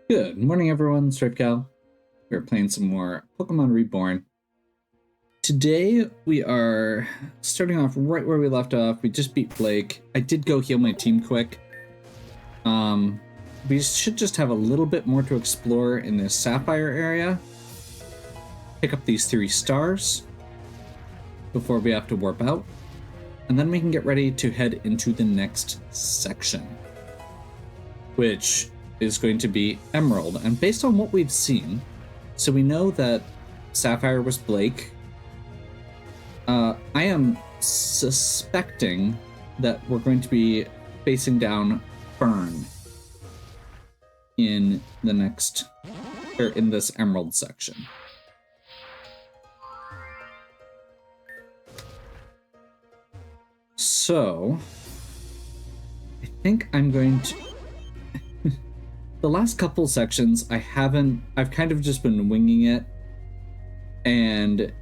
Good morning, everyone. StripCal. We're playing some more Pokemon Reborn. Today, we are starting off right where we left off. We just beat Blake. I did go heal my team quick. We should just have a little bit more to explore in this Sapphire area. Pick up these 3 stars before we have to warp out. And then we can get ready to head into the next section, which is going to be Emerald. And based on what we've seen, so we know that Sapphire was Blake. I am suspecting that we're going to be facing down Fern in the next, or in this Emerald section. So, I think I'm going to... The last couple sections, I've kind of just been winging it and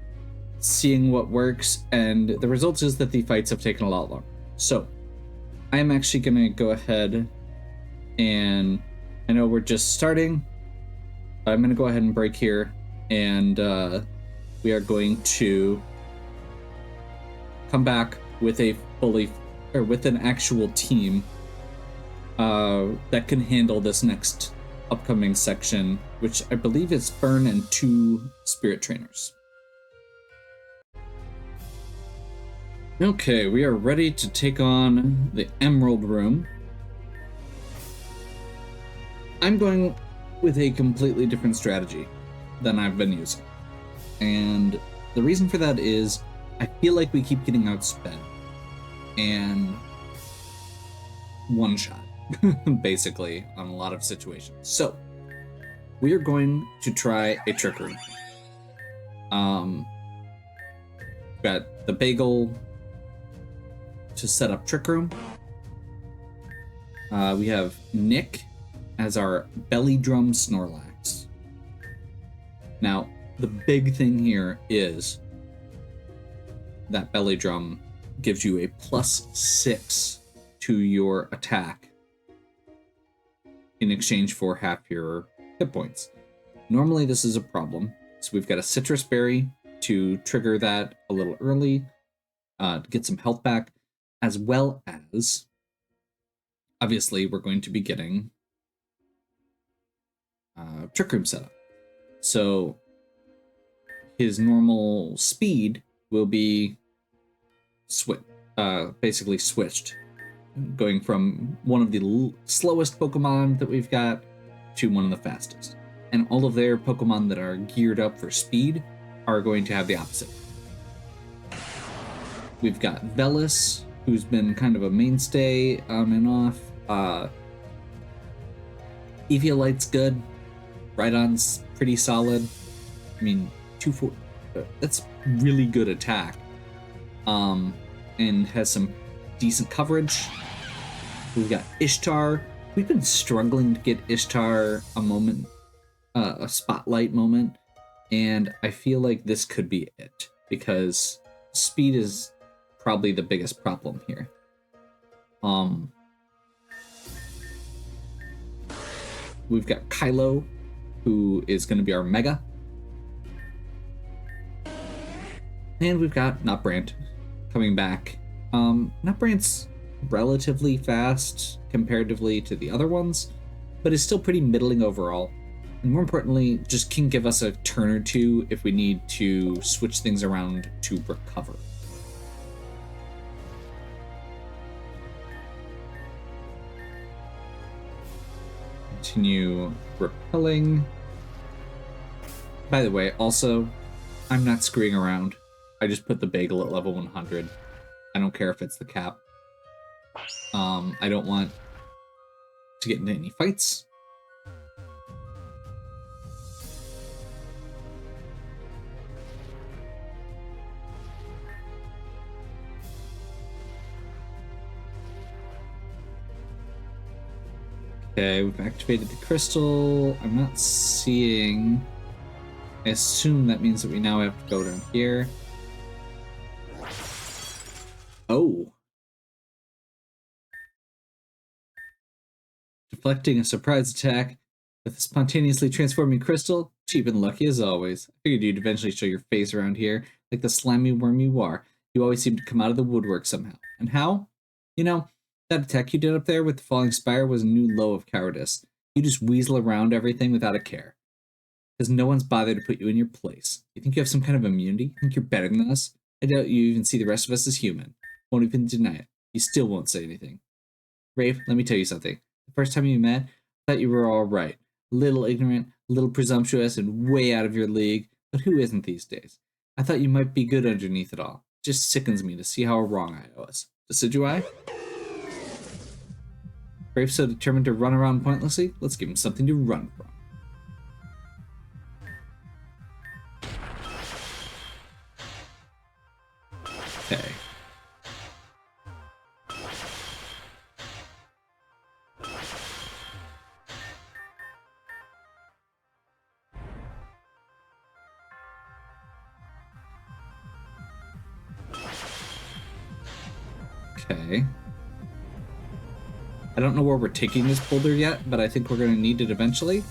seeing what works, and the result is that the fights have taken a lot longer. So, I am actually going to go ahead and, I know we're just starting, but I'm going to go ahead and break here, and we are going to come back with with an actual team that can handle this next upcoming section, which I believe is Fern and 2 spirit trainers. Okay, we are ready to take on the Emerald Room. I'm going with a completely different strategy than I've been using. And the reason for that is I feel like we keep getting outsped and one shot. Basically, on a lot of situations. So, we are going to try a Trick Room. Got the Bagel to set up Trick Room. We have Nick as our Belly Drum Snorlax. Now, the big thing here is that Belly Drum gives you a +6 to your attack in exchange for half your hit points. Normally this is a problem, so we've got a Citrus Berry to trigger that a little early, to get some health back, as well as, obviously, we're going to be getting Trick Room set up. So his normal speed will be basically switched, going from one of the slowest Pokemon that we've got to one of the fastest. And all of their Pokemon that are geared up for speed are going to have the opposite. We've got Velis, who's been kind of a mainstay on and off. Eviolite's good. Rhydon's pretty solid. I mean, 2-4, that's really good attack. And has some decent coverage. We've got Ishtar. We've been struggling to get Ishtar a spotlight moment, and I feel like this could be it, because speed is probably the biggest problem here. We've got Kylo, who is going to be our Mega. And we've got Nutbrand coming back. Nutbrand's relatively fast comparatively to the other ones, but is still pretty middling overall. And more importantly, just can give us a turn or two if we need to switch things around to recover. Continue repelling. By the way, also, I'm not screwing around. I just put the Bagel at level 100. I don't care if it's the cap. I don't want to get into any fights. Okay, we've activated the crystal. I'm not seeing... I assume that means that we now have to go down here. Oh. Deflecting a surprise attack With a spontaneously transforming crystal, cheap and lucky as always. I figured you'd eventually show your face around here, like the slimy worm you are. You always seem to come out of the woodwork somehow. And how? You know, that attack you did up there with the falling spire was a new low of cowardice. You just weasel around everything without a care. Because no one's bothered to put you in your place. You think you have some kind of immunity? You think you're better than us? I doubt you even see the rest of us as human. Won't even deny it. You still won't say anything. Rafe, let me tell you something. The first time you met, I thought you were all right. A little ignorant, a little presumptuous, and way out of your league. But who isn't these days? I thought you might be good underneath it all. It just sickens me to see how wrong I was. Decidueye? Rafe so determined to run around pointlessly? Let's give him something to run from. Okay. Okay. I don't know where we're taking this boulder yet, but I think we're going to need it eventually.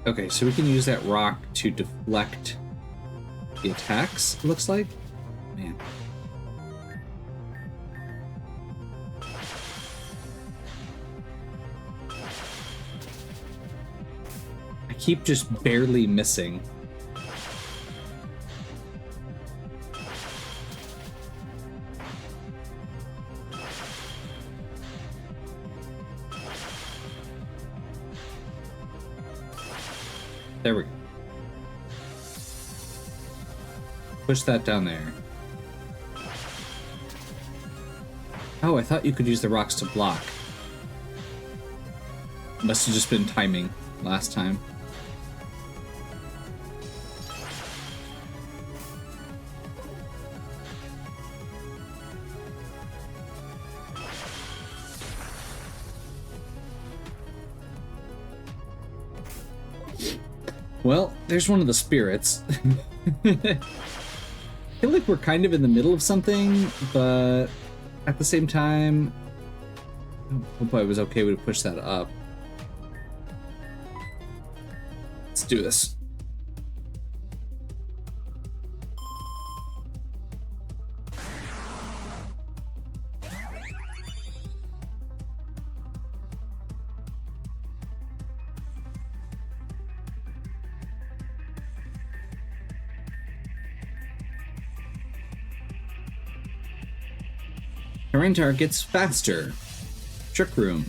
Okay, so we can use that rock to deflect the attacks, it looks like. Man. I keep just barely missing. There we go. Push that down there. Oh, I thought you could use the rocks to block. Must have just been timing last time. Well, there's one of the spirits. I feel like we're kind of in the middle of something, but at the same time, I hope I was okay to push that up. Let's do this. Current targets faster. Trick room.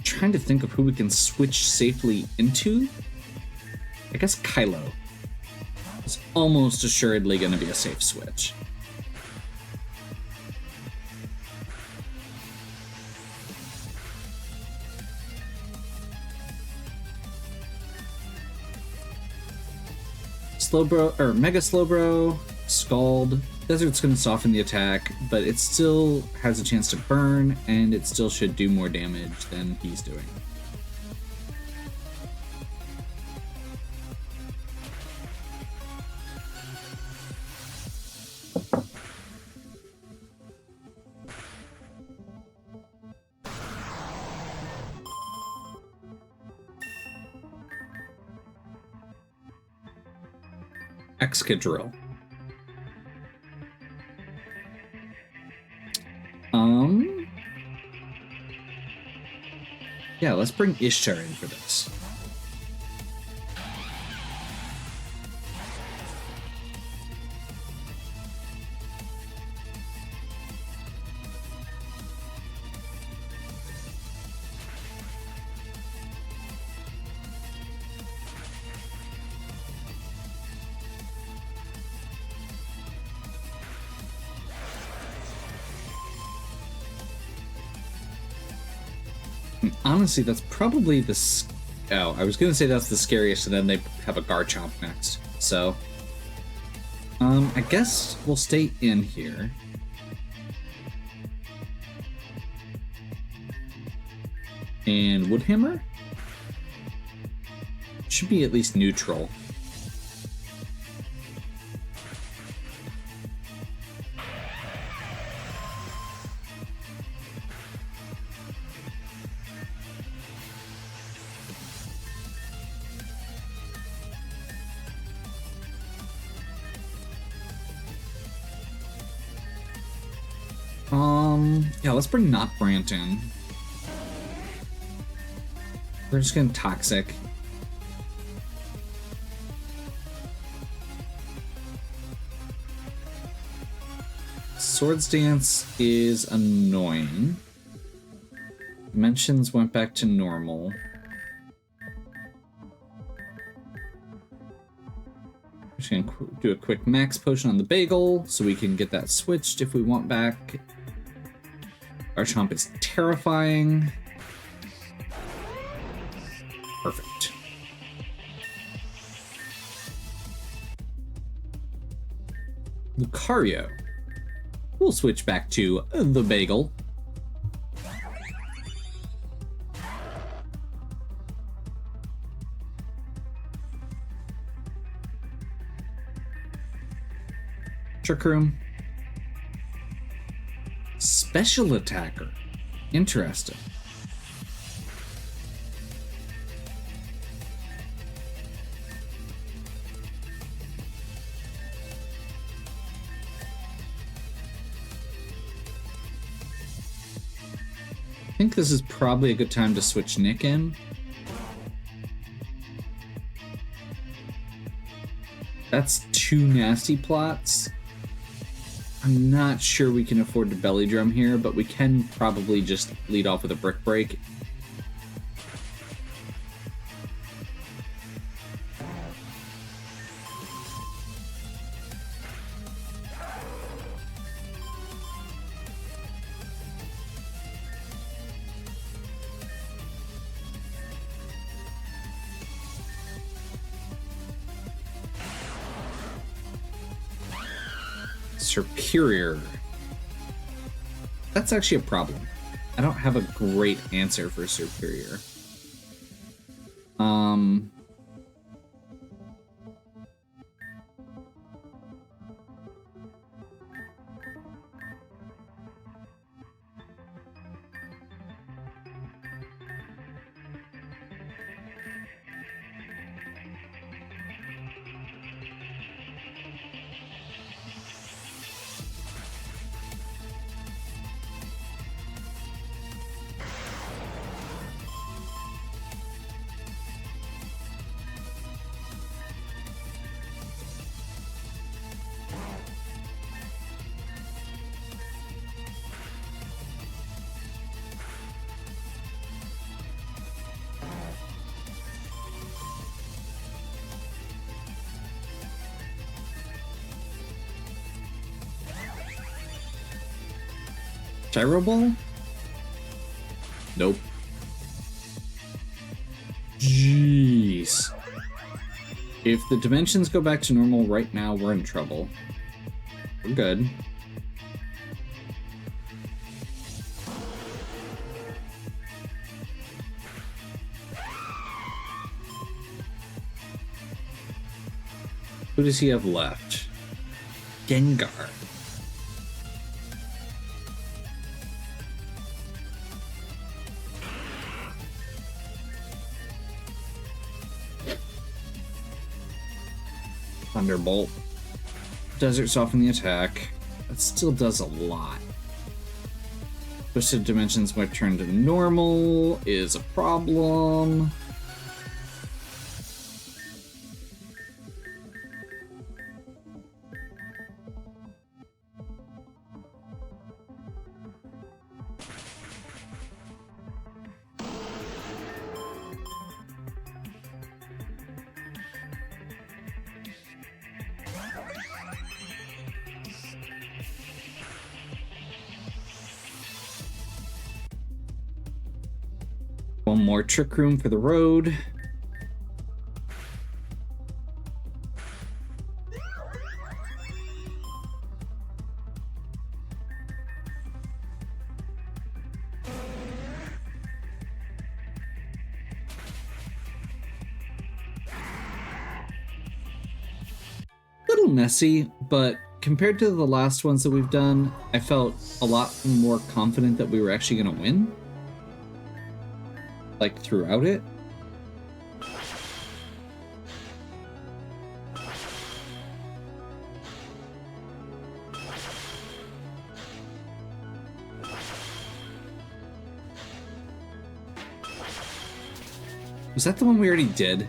Trying to think of who we can switch safely into. I guess Kylo. It's almost assuredly going to be a safe switch. Slowbro or Mega Slowbro, Scald. Desert's going to soften the attack, but it still has a chance to burn, and it still should do more damage than he's doing. Excadrill. Yeah, let's bring Ishtar in for this. And honestly, that's probably the... Oh, I was going to say that's the scariest, and then they have a Garchomp next. So, I guess we'll stay in here. And Woodhammer? Should be at least neutral. Yeah, let's bring Not Brant in. We're just gonna Toxic. Swords Dance is annoying. Dimensions went back to normal. Just gonna do a quick max potion on the bagel so we can get that switched if we want back. Garchomp is terrifying. Perfect. Lucario. We'll switch back to the bagel. Trick Room. Special attacker. Interesting. I think this is probably a good time to switch Nick in. That's 2 nasty plots. I'm not sure we can afford to belly drum here, but we can probably just lead off with a Brick Break. Superior. That's actually a problem. I don't have a great answer for Superior. Gyro Ball? Nope. Jeez. If the dimensions go back to normal right now, we're in trouble. We're good. Who does he have left? Gengar. Thunderbolt. Desert Soften the attack. That still does a lot. Twisted Dimensions might turn to normal is a problem. more trick room for the road. Little messy, but compared to the last ones that we've done, I felt a lot more confident that we were actually going to win. Like, throughout it. Was that the one we already did?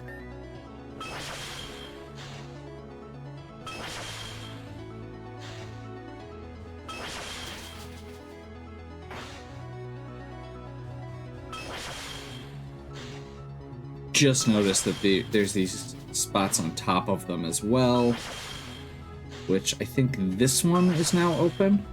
Just noticed that there's these spots on top of them as well, which I think this one is now open.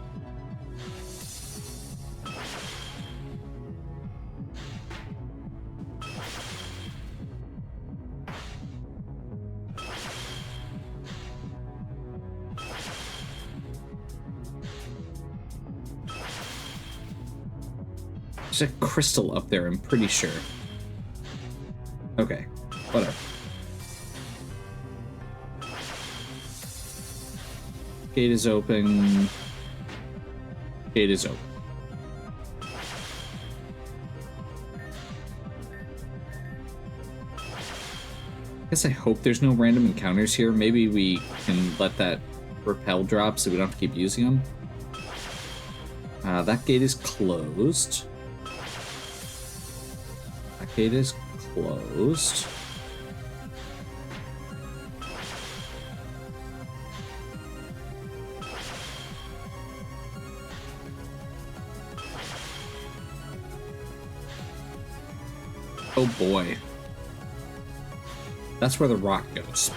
There's a crystal up there, I'm pretty sure. Okay, whatever. Gate is open. Gate is open. I guess I hope there's no random encounters here. Maybe we can let that repel drop so we don't have to keep using them. That gate is closed. That gate is closed. Oh boy. That's where the rock goes.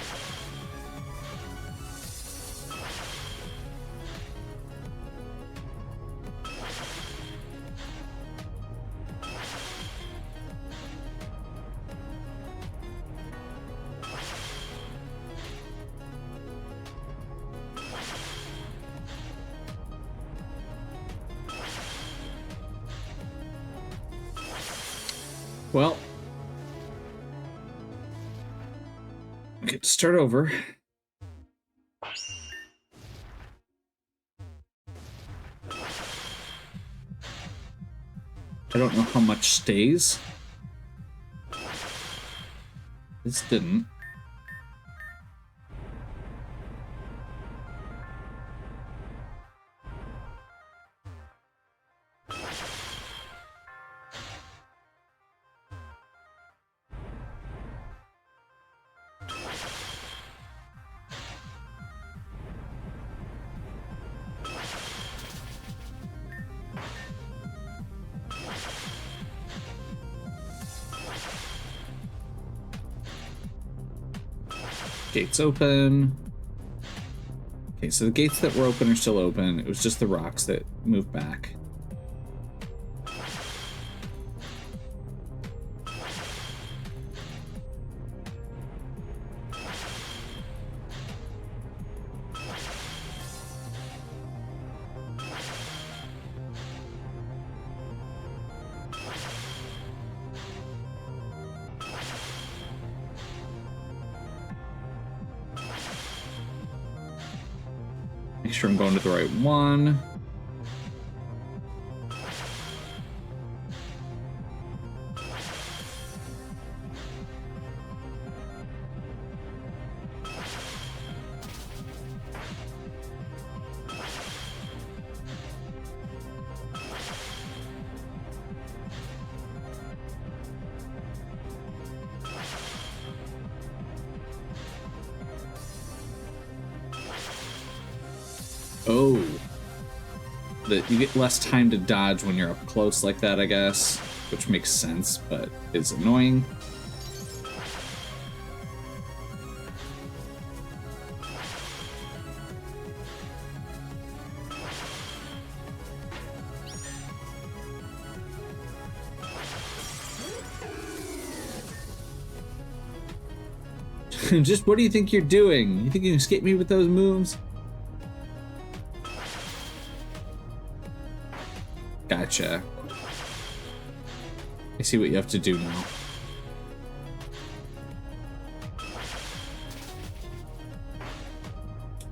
Well, get to start over. I don't know how much stays. This didn't. Gates open. Okay, so the gates that were open are still open. It was just the rocks that moved back. Make sure I'm going to the right one. Oh. That you get less time to dodge when you're up close like that, I guess. Which makes sense, but is annoying. Just what do you think you're doing? You think you can escape me with those moves? Gotcha. I see what you have to do now.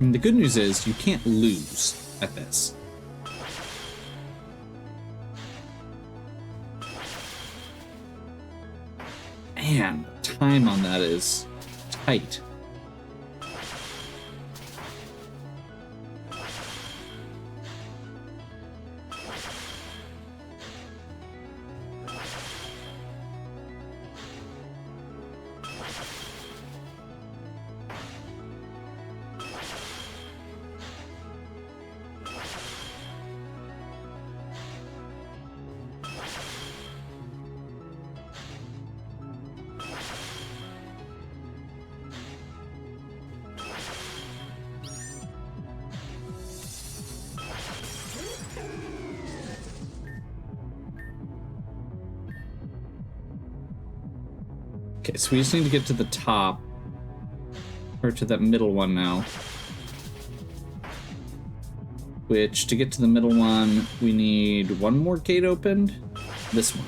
I mean, the good news is you can't lose at this. Man, time on that is tight. Okay, so we just need to get to the top, or to that middle one now. Which, to get to the middle one, we need one more gate opened. This one.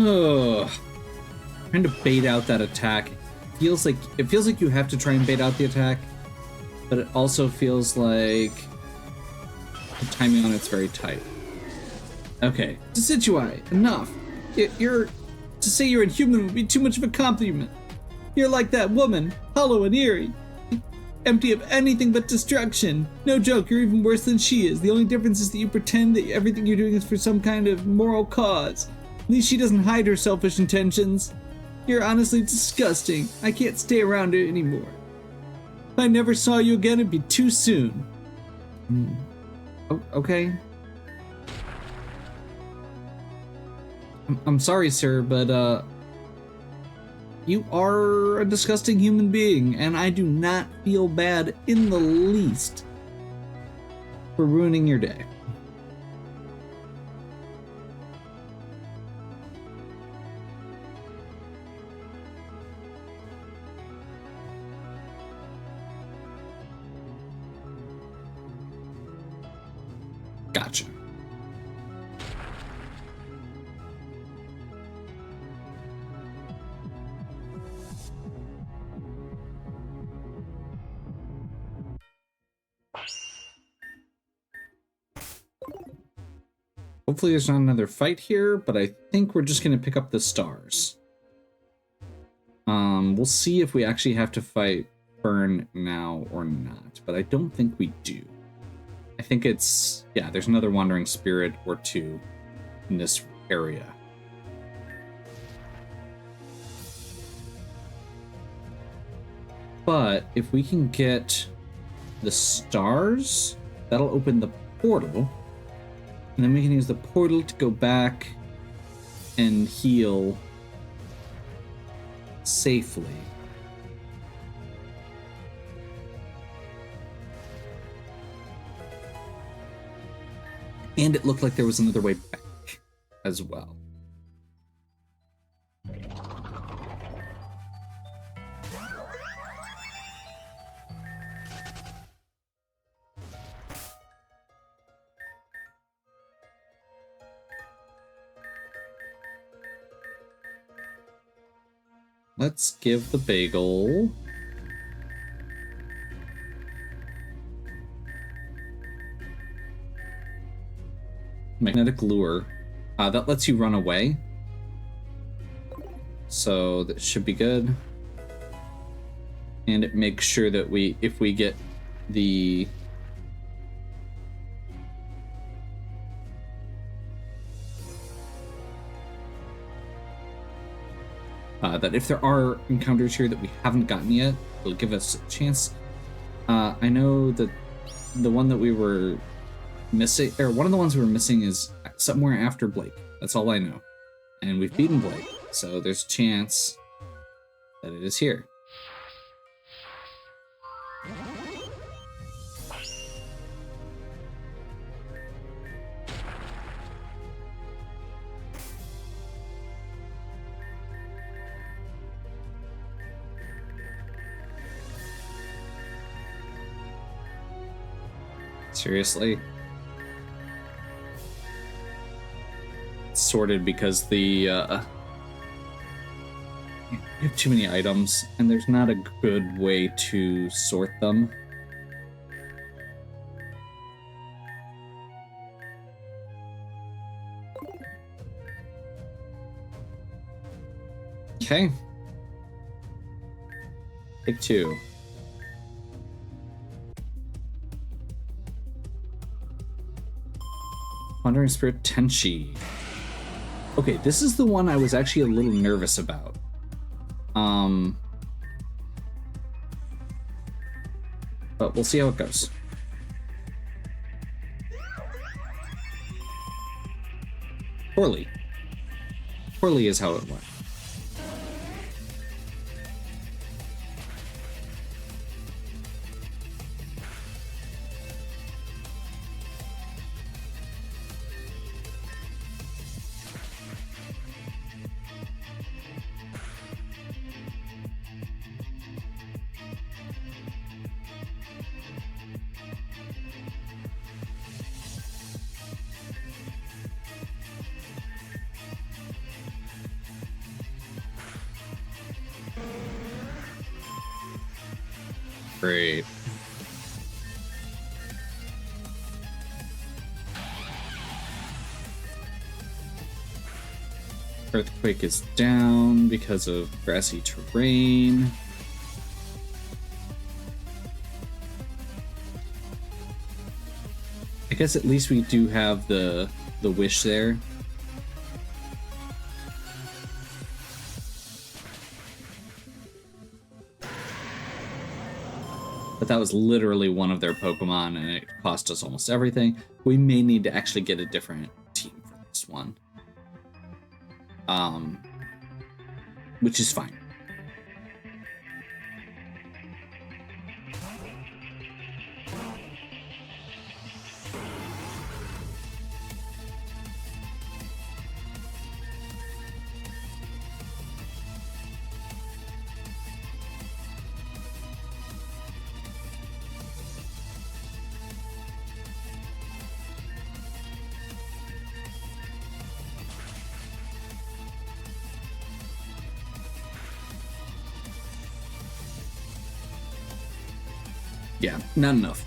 Oh, trying to bait out that attack feels like you have to try and bait out the attack, but it also feels like the timing on it's very tight. Okay, Decidueye, enough. To say you're inhuman would be too much of a compliment. You're like that woman, hollow and eerie, empty of anything but destruction. No joke, you're even worse than she is. The only difference is that you pretend that everything you're doing is for some kind of moral cause. At least she doesn't hide her selfish intentions. You're honestly disgusting. I can't stay around her anymore. If I never saw you again, it'd be too soon. Oh, okay. I'm sorry, sir, but you are a disgusting human being, and I do not feel bad in the least for ruining your day. Gotcha. Hopefully there's not another fight here, but I think we're just going to pick up the stars. We'll see if we actually have to fight Fern now or not, but I don't think we do. I think it's, yeah, there's another wandering spirit or two in this area. But if we can get the stars, that'll open the portal. And then we can use the portal to go back and heal safely. And it looked like there was another way back as well. Let's give the bagel magnetic lure. That lets you run away. So that should be good. And it makes sure that if we get the that if there are encounters here that we haven't gotten yet, it'll give us a chance. I know that the one that we were missing, or one of the ones we were missing, is somewhere after Blake. That's all I know. And we've beaten Blake, so there's a chance that it is here. Seriously? It's sorted because the you have too many items, and there's not a good way to sort them. Okay. Take two. Wandering Spirit Tenchi. Okay, this is the one I was actually a little nervous about. But we'll see how it goes. Poorly. Poorly is how it went. Great. Earthquake is down because of grassy terrain. I guess at least we do have the wish there. But that was literally one of their Pokemon, and it cost us almost everything. We may need to actually get a different team for this one. Which is fine. Yeah, not enough.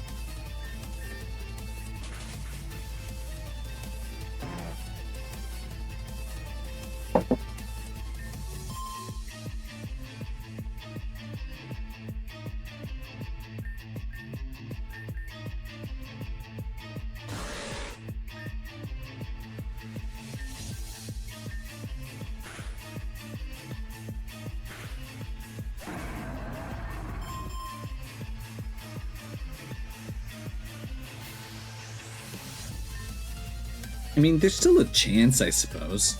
I mean, there's still a chance, I suppose.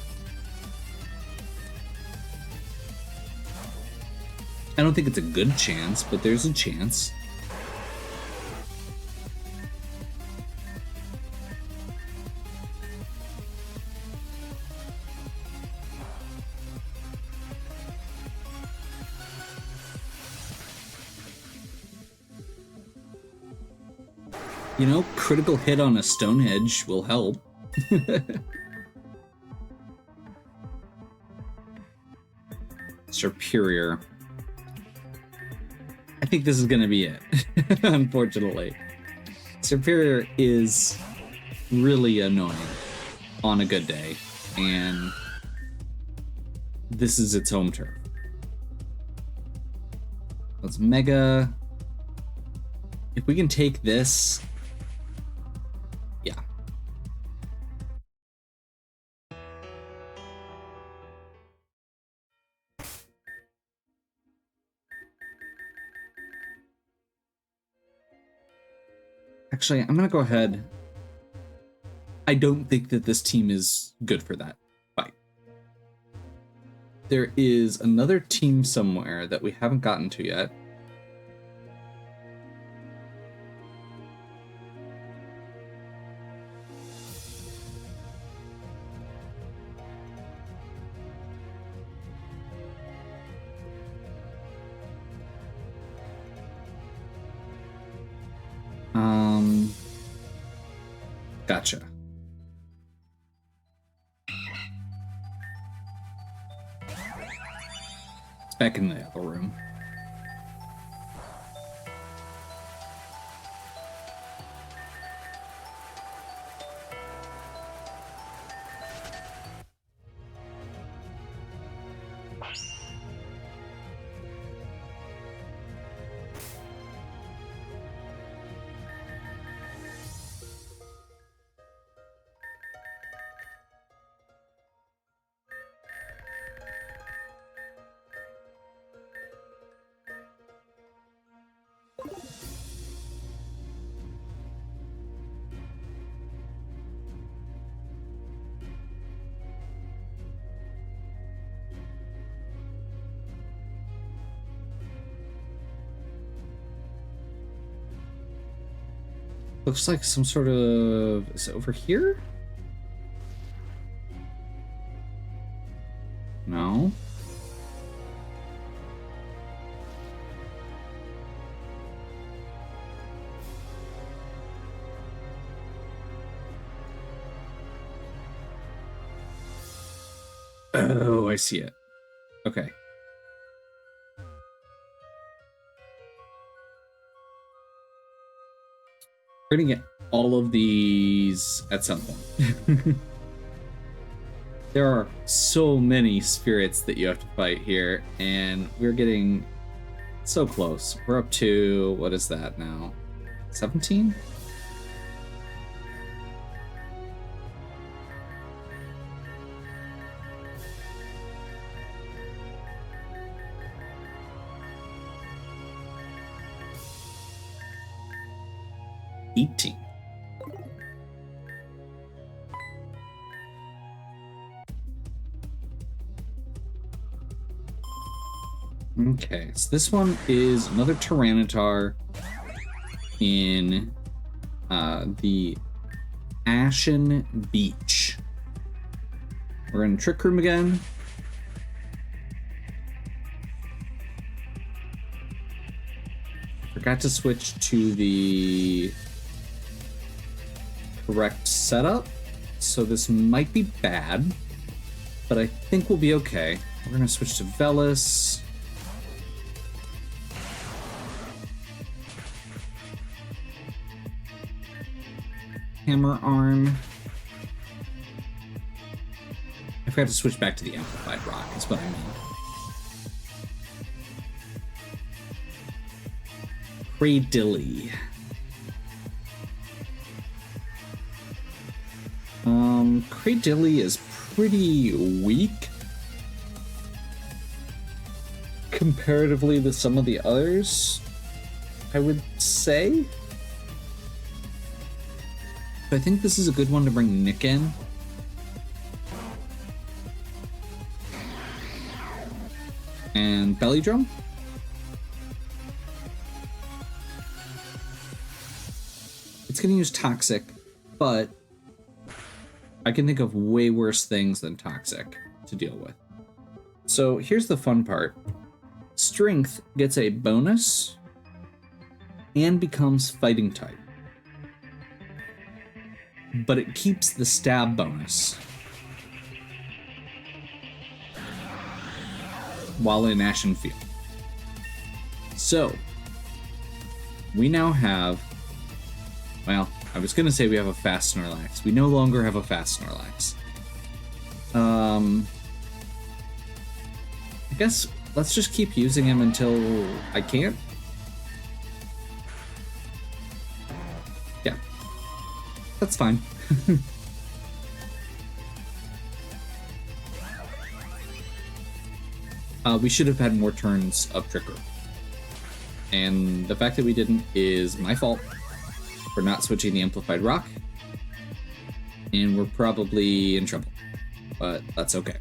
I don't think it's a good chance, but there's a chance. You know, critical hit on a Stonehenge will help. Superior. I think this is gonna be it, unfortunately. Superior is really annoying on a good day, and this is its home turf. Let's Mega. If we can take this, yeah. Actually, I'm gonna go ahead. I don't think that this team is good for that fight. There is another team somewhere that we haven't gotten to yet. Gotcha. It's back in the other room. Looks like some sort of... Is it over here? No. Oh, I see it. Okay. We're gonna get all of these at some point. There are so many spirits that you have to fight here, and we're getting so close. We're up to, what is that now? 17? $18. Okay, so this one is another Tyranitar in the Ashen Beach. We're in Trick Room again. Forgot to switch to the correct setup, so this might be bad, but I think we'll be okay. We're gonna switch to Velis. Hammer Arm. I forgot to switch back to the Amplified Rock, is what I mean. Cradilly. Cradilly is pretty weak comparatively to some of the others, I would say. But I think this is a good one to bring Nick in. And Belly Drum. It's going to use Toxic, but I can think of way worse things than Toxic to deal with. So here's the fun part. Strength gets a bonus and becomes fighting type, but it keeps the stab bonus while in Ashen Field. So we now have, well, I was gonna say we have a fast Snorlax. We no longer have a fast Snorlax. I guess let's just keep using him until I can't. Yeah, that's fine. We should have had more turns of Trick Room, and the fact that we didn't is my fault. for not switching the amplified rock. And we're probably in trouble, but that's okay.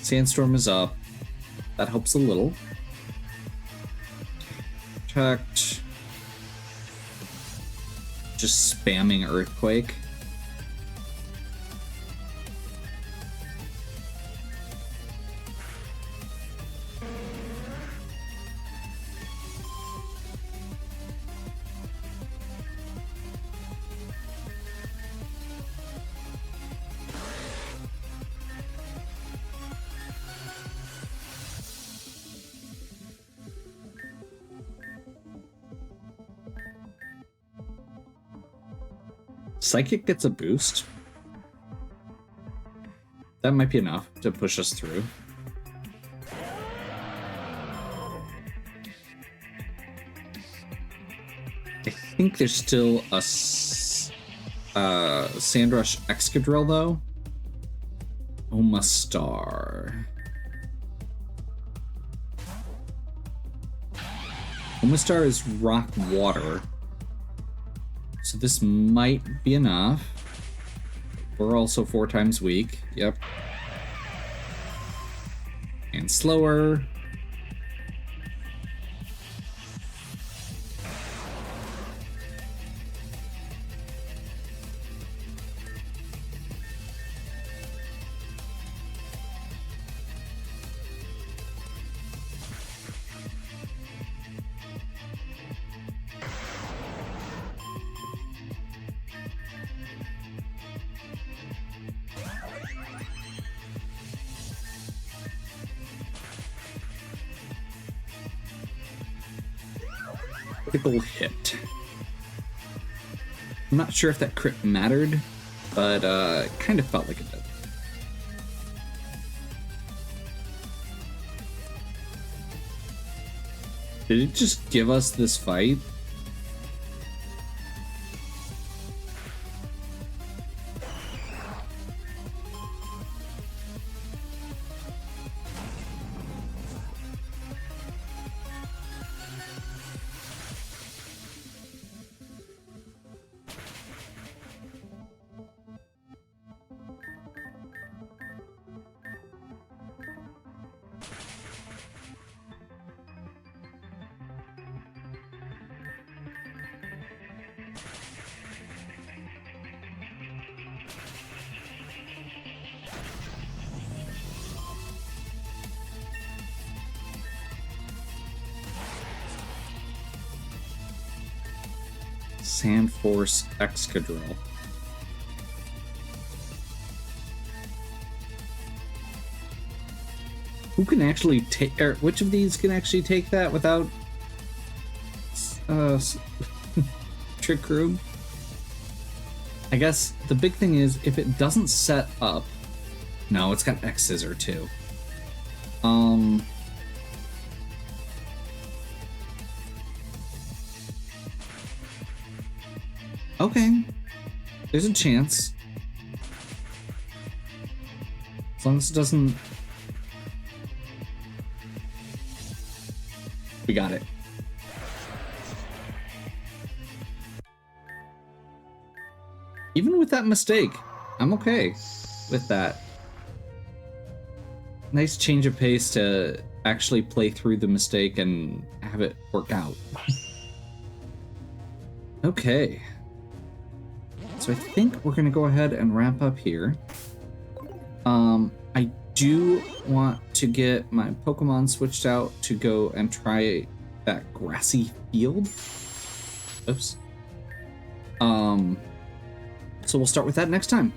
Sandstorm is up. That helps a little. Protect. Just spamming Earthquake. Psychic gets a boost. That might be enough to push us through. I think there's still a Sandrush Excadrill though. Omastar. Omastar is rock water. So this might be enough. We're also 4 times weak. Yep. And slower. Critical hit. I'm not sure if that crit mattered, but it kind of felt like it did. Did it just give us this fight? Sandforce Excadrill. Who can actually take, or which of these can actually take that without Trick Room? I guess the big thing is if it doesn't set up. No, it's got X Scissor too. Okay, there's a chance. As long as it doesn't... We got it. Even with that mistake, I'm okay with that. Nice change of pace to actually play through the mistake and have it work out. Okay. So I think we're going to go ahead and wrap up here. I do want to get my Pokemon switched out to go and try that grassy field. Oops. So we'll start with that next time.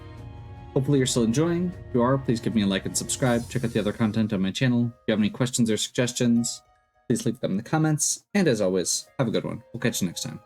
Hopefully you're still enjoying. If you are, please give me a like and subscribe. Check out the other content on my channel. If you have any questions or suggestions, please leave them in the comments. And as always, have a good one. We'll catch you next time.